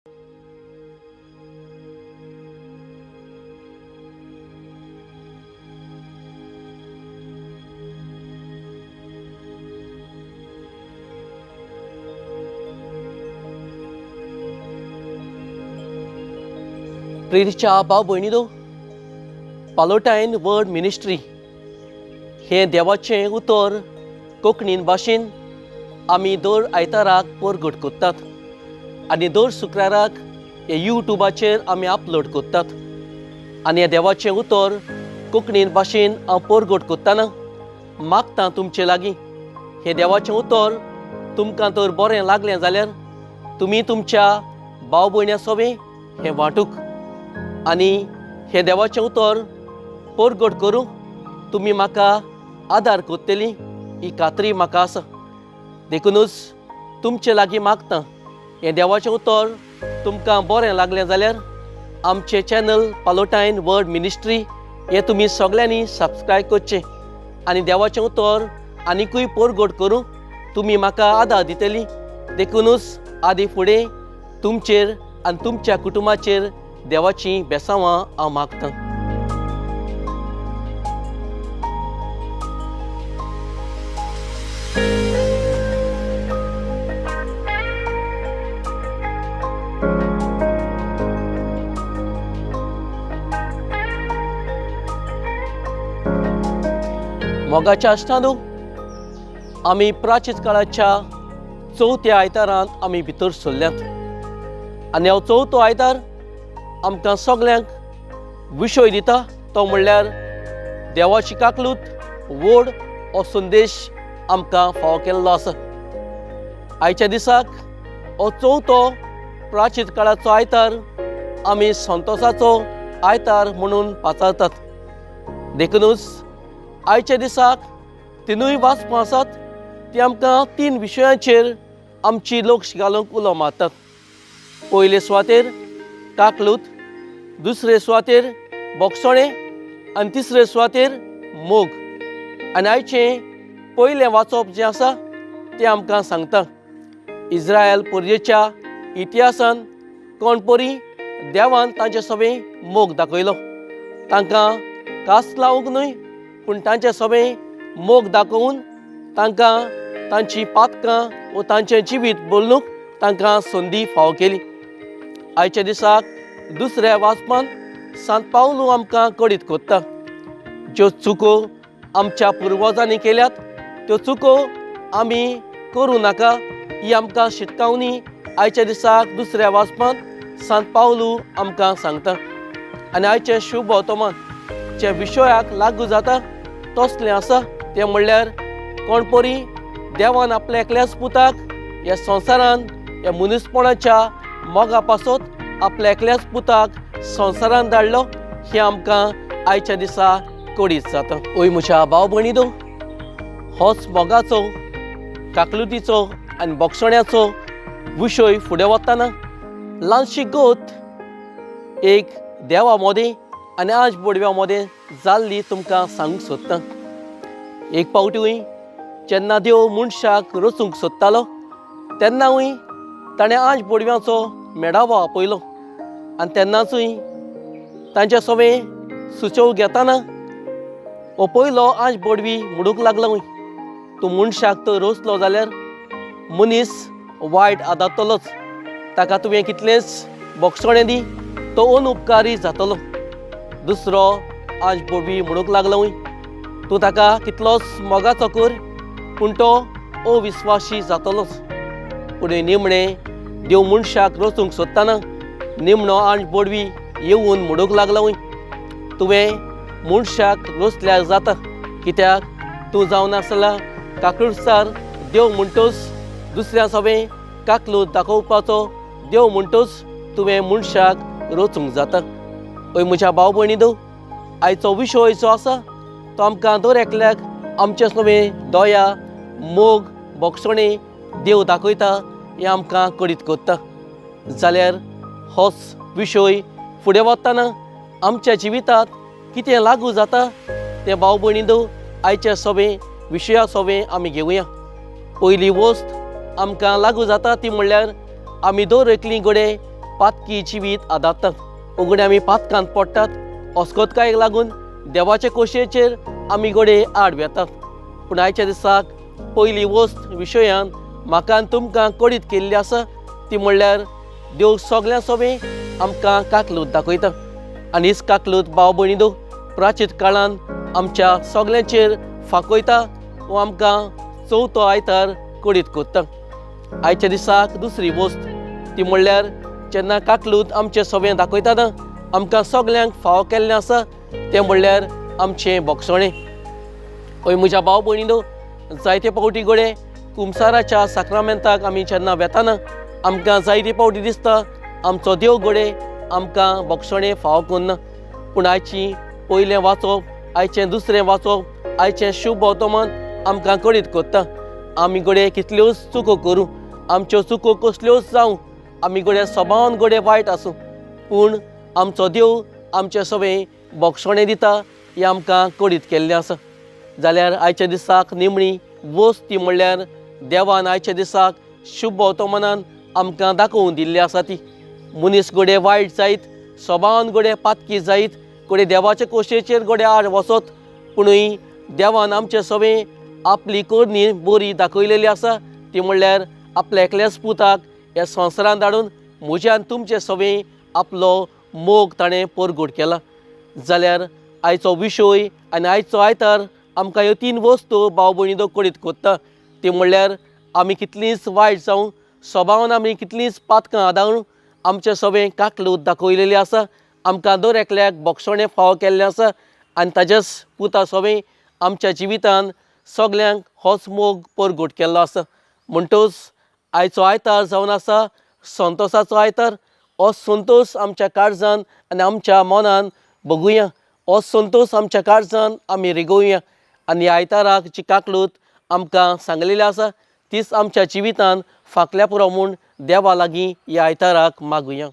प्रेरीच्या भाव भयणीनो, पालोटायन word ministry हे देवाचें उतर कोंकणीन भाशेन आमी दर आयताराक परगट करतात आनी दर शुक्राराक हे यूट्यूबाचेर आमी अपलोड करतात। आनी हे देवाचें उतर कोंकणीन भाशेन हांव परगट करतना मागतां तुमचे लागीं हे देवाचें उतर तुमकां तर बरें लागलें जाल्यार तुमी तुमच्या भाव भयण्या सोबे हें वांटूक आनी हे देवाचें उतर परगट करूंक तुमी म्हाका आदार करतली ही खात्री म्हाका आसा। देखूनच तुमचे लागीं मागतां हें देवाचें उतर तुमकां बरें लागलें जाल्यार आमचें चॅनल पालोटायन वर्ड मिनिस्ट्री हें तुमी सगळ्यांनी सबस्क्रायब करचें आनी देवाचें उतर आनिकूय परगट करूंक तुमी म्हाका आदार दितली। देखूनच आदी फुडें तुमचेर आनी तुमच्या कुटुंबाचेर देवाची बेसांवां हांव मागतां। मोगाच्या आसतानू आमी प्राचीन काळाच्या चवथ्या आयतारांत आमी भितर सरल्यात आनी हो चवथो आयतार आमकां सगल्यांक विशय दिता तो म्हणल्यार देवाची काकलूत व्हड हो संदेश आमकां फावो केल्लो आसा। आयच्या दिसाक हो चवथो प्राचीन काळाचो आयतार आमी संतोशाचो आयतार म्हणून पाचारतात। देखूनच आयच्या दिसाक तिनूय वाचपां आसात ती आमकां 3 विशयांचेर आमची लक्ष घालूंक उलो मारतात। पयले सुवातेर काकलूत, दुसरे सुवातेर बोगसणें आनी तिसरे सुवातेर मोग। आनी आयचें पयलें वाचप जें आसा तें आमकां सांगता इस्रायल पर्येच्या इतिहासान कोणपरी देवान तांचे सोबे मोग दाखयलो। तांकां कास लावंक न्हय पूण तांचे सोबे मोग दाखोवन तांकां तांची पातकां व तांचें जिवीत बोलूंक तांकां संदी फावो केली। आयच्या दिसाक दुसऱ्या वाचपान सांत पावलू आमकां कळीत करता ज्यो चुको आमच्या पुर्वजांनी केल्यात त्यो चुको आमी करूं नाका ही आमकां शिटकावणी आयच्या दिसाक दुसऱ्या वाचपान सांत पावलू आमकां सांगता। आनी आयचे शुभ वर्तमान जे विशयाक लागू जाता तसलें आसा तें म्हणल्यार कोणपरी देवान आपल्या एकल्याच पुताक ह्या संवसारान ह्या मनीसपणाच्या मोगा पासत आपल्या एकल्याच पुताक संवसारान धाडलो हें आमकां आयच्या दिसा कळीत जाता। ओय म्हज्या भाव भयणीनो, होच मोगाचो काकलुतीचो आनी बोगसण्याचो विशय फुडें वतना ल्हानशी गोत एक देवा मोदें आनी आज बोडव्या मोदें जाल्ली तुमकां सांगूंक सोदतां। एक पावटीय जेन्ना देव मनशाक रचूंक सोदतालो तेन्नाय ताणें आज बोडव्याचो मेळावो आपयलो आनी तेन्नाचूय तांचे सोबे सुचोव घेताना हो पयलो आज बोडवी म्हणूंक लागलो तूं मनशाक तर रचलो जाल्यार मनीस वायट आदारतलोच, ताका तुवें कितलेंच बोगसणें दी तो अनउपकारी जातलो। दुसरो आज बोडवी म्हणूंक लागलो तूं ताका कितलोच मोगाचो कर पूण तो अविस्वासी जातलोच। पुणें निमणें देव मनशाक रचूंक सोदताना निमणो आज बोडवी येवन म्हणूंक लागलो तुवें मनशाक रचल्यार जाता कित्याक तूं जावन आसला काकलुटसार देव म्हणटोच दुसऱ्या सोबे काकलूत दाखोवपाचो देव म्हणटोच तुवें मनशाक रचूंक जाता। ओय म्हज्या भाव भयणीनो, आयचो विशय जो आसा तो आमकां दर एकल्याक आमचे सोबे दया मोग बोगसणें देव दाखयता हें आमकां कळीत करता। जाल्यार होच विशय फुडें वतना आमच्या जिवितांत कितें लागू जाता तें भाव भयणीनो आयच्या सोबे विशया सोबे आमी घेवया। पयली वस्त आमकां लागू जाता ती म्हणल्यार आमी दर एकली घडये पातकी जिवीत आदारता। उगडे आमी पातकांत पडटात। अस्कोतकायेक लागून देवाचे कोशयेचेर आमी घोडे आड वेतात। पूण आयच्या दिसाक पयली वस्त विशयान म्हाका आनी तुमकां कळीत केल्ली आसा ती म्हणल्यार देव सगळ्यां सोबे आमकां काकलूत दाखयता। आनी हीच काकलूत भाव भयणीनो प्राचीन काळान आमच्या सगळ्यांचेर फांकयता व आमकां चवथो आयतार कळीत कोत्ता। आयच्या दिसाक दुसरी वस्त ती म्हणल्यार जेन्ना काकलूत आमचे सोबे दाखयतना आमकां सगळ्यांक फावो केल्लें आसा तें म्हणल्यार आमचें भोगसणें। हय म्हज्या भाव भयणीनो, जायते फावटी घोडे कुमसाराच्या साक्रामेंताक आमी जेन्ना वेताना आमकां जायते फावटी दिसता आमचो देव घोडे आमकां भोगसणें फावो करना। पूण आयची पयलें वाचप, आयचें दुसरें वाचप, आयचें शुभ वर्तमान आमकां कळीत कोत्ता आमी घोडे कितल्योच चुको करूं, आमच्यो चुको कसल्योच जावं, आमी घोडे स्वभावान घोडे वायट आसूं, पूण आमचो देव आमचे सोबे भोगसणें दिता हें आमकां कळीत केल्लें आसा। जाल्यार आयच्या दिसाक निमणी वस्त ती म्हणल्यार देवान आयच्या दिसाक शुभ वर्तमानान आमकां दाखोवन दिल्ली आसा ती। मनीस घोडे वायट जायत, स्वभावान घोडे पातकी जायत, घोडे देवाचे कोशयेचेर घोडे आड वचत, पुणूय देवान आमचे सोबे आपली करणी बरी दाखयलेली आसा ती म्हणल्यार आपल्या एकल्याच पुताक ह्या संवसारांत धाडून म्हज्यान तुमचे सोबे आपलो मोग ताणें परगट केला। जाल्यार आयचो विशय आनी आयचो आयतार आमकां ह्यो तीन वस्तू भाव भयणीनो कळीत कोत्ता ती म्हणल्यार आमी कितलींच वायट जावं, स्वभावान आमी कितलींच पातकां आदाळूं, आमचे सोबे काकलूत दाखयलेली आसा, आमकां दर एकल्याक भोगसणें फावो केल्लें आसा आनी ताच्याच पुता सोबे आमच्या जिवितान सगल्यांक होच मोग परगट केल्लो आसा। म्हणटच आयचो आयतार जावन आसा संतोशाचो आयतार। हो संतोश आमच्या काळजान आनी आमच्या मनान बगुया, हो संतोश आमच्या काळजान आमी रिगोवया आनी ह्या आयताराक जी काकलूत आमकां सांगलेली आसा तीच आमच्या जिवितान फाटल्या पुरो म्हूण देवा लागीं ह्या आयताराक मागुया।